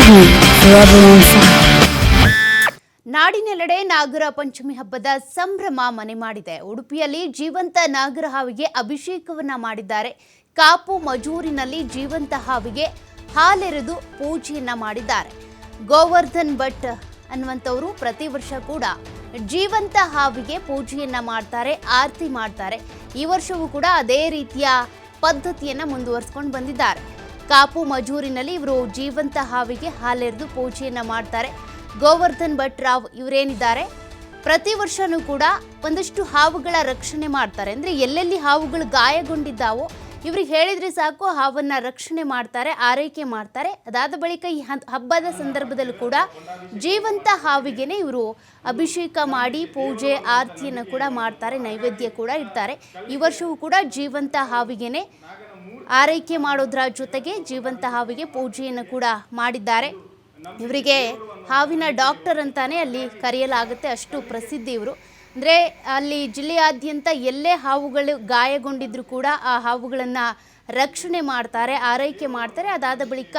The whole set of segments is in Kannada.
TV, forever on fire. ನಾಡಿನೆಲ್ಲೆಡೆ ನಾಗರ ಪಂಚಮಿ ಹಬ್ಬದ ಸಂಭ್ರಮ ಮನೆ ಮಾಡಿದೆ. ಉಡುಪಿಯಲ್ಲಿ ಜೀವಂತ ನಾಗರ ಹಾವಿಗೆ ಅಭಿಷೇಕವನ್ನ ಮಾಡಿದ್ದಾರೆ. ಕಾಪು ಮಜೂರಿನಲ್ಲಿ ಜೀವಂತ ಹಾವಿಗೆ ಹಾಲೆರೆದು ಪೂಜೆಯನ್ನ ಮಾಡಿದ್ದಾರೆ. ಗೋವರ್ಧನ್ ಭಟ್ ಅನ್ನುವಂಥವರು ಪ್ರತಿ ವರ್ಷ ಕೂಡ ಜೀವಂತ ಹಾವಿಗೆ ಪೂಜೆಯನ್ನ ಮಾಡ್ತಾರೆ, ಆರತಿ ಮಾಡ್ತಾರೆ. ಈ ವರ್ಷವೂ ಕೂಡ ಅದೇ ರೀತಿಯ ಪದ್ಧತಿಯನ್ನ ಮುಂದುವರಿಸಿಕೊಂಡು ಬಂದಿದ್ದಾರೆ. ಕಾಪು ಮಜೂರಿನಲ್ಲಿ ಇವರು ಜೀವಂತ ಹಾವಿಗೆ ಹಾಲೆರೆದು ಪೂಜೆಯನ್ನ ಮಾಡ್ತಾರೆ. ಗೋವರ್ಧನ್ ಭಟ್ ರಾವ್ ಇವರೇನಿದ್ದಾರೆ ಪ್ರತಿ ವರ್ಷನೂ ಕೂಡ ಒಂದಷ್ಟು ಹಾವುಗಳ ರಕ್ಷಣೆ ಮಾಡ್ತಾರೆ. ಅಂದರೆ ಎಲ್ಲೆಲ್ಲಿ ಹಾವುಗಳು ಗಾಯಗೊಂಡಿದ್ದಾವೋ ಇವ್ರಿಗೆ ಹೇಳಿದ್ರೆ ಸಾಕು ಹಾವನ್ನ ರಕ್ಷಣೆ ಮಾಡ್ತಾರೆ, ಆರೈಕೆ ಮಾಡ್ತಾರೆ. ಅದಾದ ಬಳಿಕ ಈ ಹಬ್ಬದ ಸಂದರ್ಭದಲ್ಲೂ ಕೂಡ ಜೀವಂತ ಹಾವಿಗೆನೆ ಇವರು ಅಭಿಷೇಕ ಮಾಡಿ ಪೂಜೆ ಆರತಿಯನ್ನು ಕೂಡ ಮಾಡ್ತಾರೆ, ನೈವೇದ್ಯ ಕೂಡ ಇಡ್ತಾರೆ. ಈ ವರ್ಷವೂ ಕೂಡ ಜೀವಂತ ಹಾವಿಗೆನೆ ಆರೈಕೆ ಮಾಡೋದ್ರ ಜೊತೆಗೆ ಜೀವಂತ ಹಾವಿಗೆ ಪೂಜೆಯನ್ನು ಕೂಡ ಮಾಡಿದ್ದಾರೆ. ಇವರಿಗೆ ಹಾವಿನ ಡಾಕ್ಟರ್ ಅಂತಾನೆ ಅಲ್ಲಿ ಕರೆಯಲಾಗುತ್ತೆ, ಅಷ್ಟು ಪ್ರಸಿದ್ಧಿ ಇವರು. ಅಂದರೆ ಅಲ್ಲಿ ಜಿಲ್ಲೆಯಾದ್ಯಂತ ಎಲ್ಲೇ ಹಾವುಗಳು ಗಾಯಗೊಂಡಿದ್ರು ಕೂಡ ಆ ಹಾವುಗಳನ್ನು ರಕ್ಷಣೆ ಮಾಡ್ತಾರೆ, ಆರೈಕೆ ಮಾಡ್ತಾರೆ. ಅದಾದ ಬಳಿಕ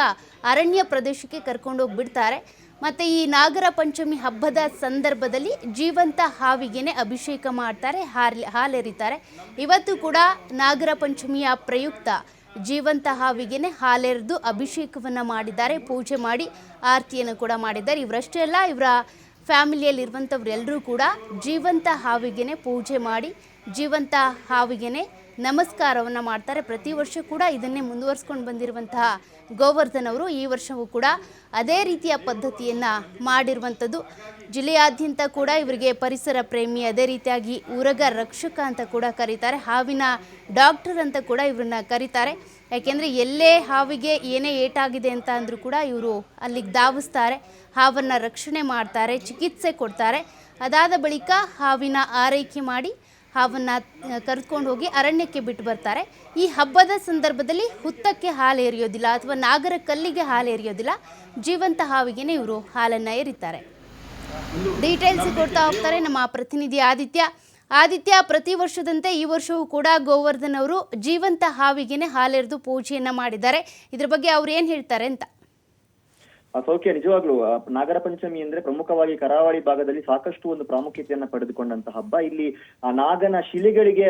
ಅರಣ್ಯ ಪ್ರದೇಶಕ್ಕೆ ಕರ್ಕೊಂಡೋಗಿ ಬಿಡ್ತಾರೆ. ಮತ್ತು ಈ ನಾಗರ ಪಂಚಮಿ ಹಬ್ಬದ ಸಂದರ್ಭದಲ್ಲಿ ಜೀವಂತ ಹಾವಿಗೆನೆ ಅಭಿಷೇಕ ಮಾಡ್ತಾರೆ, ಹಾಲೆರಿತಾರೆ. ಇವತ್ತು ಕೂಡ ನಾಗರ ಪಂಚಮಿಯ ಪ್ರಯುಕ್ತ ಜೀವಂತ ಹಾವಿಗೆನೆ ಹಾಲೆರೆದು ಅಭಿಷೇಕವನ್ನು ಮಾಡಿದ್ದಾರೆ, ಪೂಜೆ ಮಾಡಿ ಆರತಿಯನ್ನು ಕೂಡ ಮಾಡಿದ್ದಾರೆ. ಇವರಷ್ಟೇ ಅಲ್ಲ, ಇವರ ಫ್ಯಾಮಿಲಿಯಲ್ಲಿರುವಂಥವ್ರೆಲ್ಲರೂ ಕೂಡ ಜೀವಂತ ಹಾವಿಗೆನೆ ಪೂಜೆ ಮಾಡಿ ಜೀವಂತ ಹಾವಿಗೆನೆ ನಮಸ್ಕಾರವನ್ನು ಮಾಡ್ತಾರೆ. ಪ್ರತಿ ವರ್ಷ ಕೂಡ ಇದನ್ನೇ ಮುಂದುವರಿಸ್ಕೊಂಡು ಬಂದಿರುವಂತಹ ಗೋವರ್ಧನ್ ಅವರು ಈ ವರ್ಷವೂ ಕೂಡ ಅದೇ ರೀತಿಯ ಪದ್ಧತಿಯನ್ನು ಮಾಡಿರುವಂಥದ್ದು. ಜಿಲ್ಲೆಯಾದ್ಯಂತ ಕೂಡ ಇವರಿಗೆ ಪರಿಸರ ಪ್ರೇಮಿ, ಅದೇ ರೀತಿಯಾಗಿ ಉರಗ ರಕ್ಷಕ ಅಂತ ಕೂಡ ಕರೀತಾರೆ, ಹಾವಿನ ಡಾಕ್ಟರ್ ಅಂತ ಕೂಡ ಇವ್ರನ್ನ ಕರೀತಾರೆ. ಯಾಕೆಂದರೆ ಎಲ್ಲೇ ಹಾವಿಗೆ ಏನೇ ಏಟಾಗಿದೆ ಅಂತ ಅಂದರೂ ಕೂಡ ಇವರು ಅಲ್ಲಿಗೆ ಧಾವಿಸ್ತಾರೆ, ಹಾವನ್ನು ರಕ್ಷಣೆ ಮಾಡ್ತಾರೆ, ಚಿಕಿತ್ಸೆ ಕೊಡ್ತಾರೆ. ಅದಾದ ಬಳಿಕ ಹಾವಿನ ಆರೈಕೆ ಮಾಡಿ ಹಾವನ್ನು ಕರೆದುಕೊಂಡು ಹೋಗಿ ಅರಣ್ಯಕ್ಕೆ ಬಿಟ್ಟು ಬರ್ತಾರೆ. ಈ ಹಬ್ಬದ ಸಂದರ್ಭದಲ್ಲಿ ಹುತ್ತಕ್ಕೆ ಹಾಲು ಎರೆಯೋದಿಲ್ಲ ಅಥವಾ ನಾಗರ ಕಲ್ಲಿಗೆ ಹಾಲು ಎರೆಯೋದಿಲ್ಲ, ಜೀವಂತ ಹಾವಿಗೆನೆ ಇವರು ಹಾಲನ್ನು ಎರಿತಾರೆ. ಡೀಟೇಲ್ಸ್ ಕೊಡ್ತಾ ಹೋಗ್ತಾರೆ ನಮ್ಮ ಪ್ರತಿನಿಧಿ ಆದಿತ್ಯ. ಪ್ರತಿ ವರ್ಷದಂತೆ ಈ ವರ್ಷವೂ ಕೂಡ ಗೋವರ್ಧನ್ ಅವರು ಜೀವಂತ ಹಾವಿಗೆನೆ ಹಾಲೆರೆದು ಪೂಜೆಯನ್ನ ಮಾಡಿದ್ದಾರೆ. ಇದ್ರ ಬಗ್ಗೆ ಅವ್ರು ಏನ್ ಹೇಳ್ತಾರೆ ಅಂತ. ಸೌಖ್ಯ, ನಿಜವಾಗ್ಲೂ ನಾಗರ ಪಂಚಮಿ ಅಂದ್ರೆ ಪ್ರಮುಖವಾಗಿ ಕರಾವಳಿ ಭಾಗದಲ್ಲಿ ಸಾಕಷ್ಟು ಒಂದು ಪ್ರಾಮುಖ್ಯತೆಯನ್ನ ಪಡೆದುಕೊಂಡಂತ ಹಬ್ಬ. ಇಲ್ಲಿ ನಾಗನ ಶಿಲೆಗಳಿಗೆ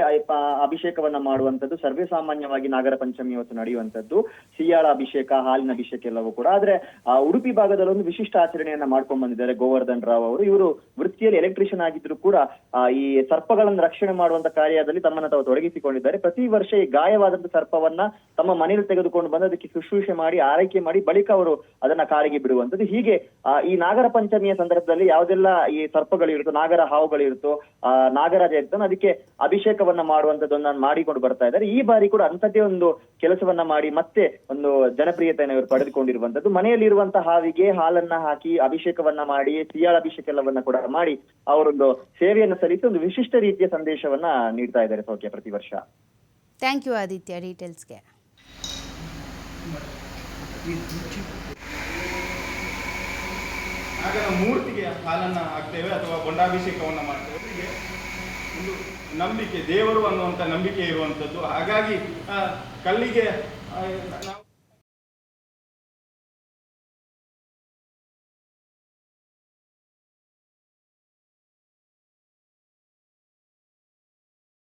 ಅಭಿಷೇಕವನ್ನ ಮಾಡುವಂತದ್ದು ಸರ್ವೇ ಸಾಮಾನ್ಯವಾಗಿ ನಾಗರ ಪಂಚಮಿ ಇವತ್ತು ನಡೆಯುವಂತದ್ದು. ಸಿಯಾಳ ಅಭಿಷೇಕ, ಹಾಲಿನ ಅಭಿಷೇಕ ಎಲ್ಲವೂ ಕೂಡ. ಆದ್ರೆ ಉಡುಪಿ ಭಾಗದಲ್ಲಿ ಒಂದು ವಿಶಿಷ್ಟ ಆಚರಣೆಯನ್ನ ಮಾಡ್ಕೊಂಡ್ ಬಂದಿದ್ದಾರೆ ಗೋವರ್ಧನ್ ರಾವ್ ಅವರು. ಇವರು ವೃತ್ತಿಯಲ್ಲಿ ಎಲೆಕ್ಟ್ರಿಷಿಯನ್ ಆಗಿದ್ರು ಕೂಡ ಈ ಸರ್ಪಗಳನ್ನು ರಕ್ಷಣೆ ಮಾಡುವಂತ ಕಾರ್ಯದಲ್ಲಿ ತಮ್ಮನ್ನ ತಾವು ತೊಡಗಿಸಿಕೊಂಡಿದ್ದಾರೆ. ಪ್ರತಿ ವರ್ಷ ಈ ಗಾಯವಾದಂತ ಸರ್ಪವನ್ನ ತಮ್ಮ ಮನೆಯಲ್ಲಿ ತೆಗೆದುಕೊಂಡು ಬಂದು ಅದಕ್ಕೆ ಶುಶ್ರೂಷೆ ಮಾಡಿ ಆರೈಕೆ ಮಾಡಿ ಬಳಿಕ ಅವರು ಅದನ್ನ ಕಾರಿಗೆ ಬಿಡುವಂತದ್ದು. ಹೀಗೆ ಈ ನಾಗರ ಪಂಚಮಿಯ ಸಂದರ್ಭದಲ್ಲಿ ಯಾವುದೆಲ್ಲ ಈ ಸರ್ಪಗಳಿರುತ್ತೋ, ನಾಗರ ಹಾವುಗಳಿರುತ್ತೋ, ನಾಗರಾಜ ಇರ್ತಾನೋ ಅದಕ್ಕೆ ಅಭಿಷೇಕವನ್ನ ಮಾಡುವಂತದ್ದನ್ನ ಮಾಡಿಕೊಂಡು ಬರ್ತಾ ಇದ್ದಾರೆ. ಈ ಬಾರಿ ಕೂಡ ಅಂಥದ್ದೇ ಒಂದು ಕೆಲಸವನ್ನ ಮಾಡಿ ಮತ್ತೆ ಒಂದು ಜನಪ್ರಿಯತೆಯನ್ನು ಇವರು ಪಡೆದುಕೊಂಡಿರುವಂತದ್ದು. ಮನೆಯಲ್ಲಿರುವಂತಹ ಹಾವಿಗೆ ಹಾಲನ್ನ ಹಾಕಿ ಅಭಿಷೇಕವನ್ನ ಮಾಡಿ ಸಿಯಾಳ ಅಭಿಷೇಕ ಎಲ್ಲವನ್ನ ಕೂಡ ಮಾಡಿ ಅವರೊಂದು ಸೇವೆಯನ್ನು ಸಲ್ಲಿಸಿ ಒಂದು ವಿಶಿಷ್ಟ ರೀತಿಯ ಸಂದೇಶವನ್ನ ನೀಡ್ತಾ ಇದ್ದಾರೆ ಸೌಖ್ಯ ಪ್ರತಿ ವರ್ಷ. ಥ್ಯಾಂಕ್ ಯು ಆದಿತ್ಯ ಡೀಟೇಲ್ಸ್ಗೆ. ನಾಗನ ಮೂರ್ತಿಗೆ ಹಾಲನ್ನು ಹಾಕ್ತೇವೆ ಅಥವಾ ಗೊಂಡಾಭಿಷೇಕವನ್ನು ಮಾಡ್ತೇವೆ. ಹೀಗೆ ಒಂದು ನಂಬಿಕೆ, ದೇವರು ಅನ್ನುವಂಥ ನಂಬಿಕೆ ಇರುವಂಥದ್ದು. ಹಾಗಾಗಿ ಕಲ್ಲಿಗೆ ನಾವು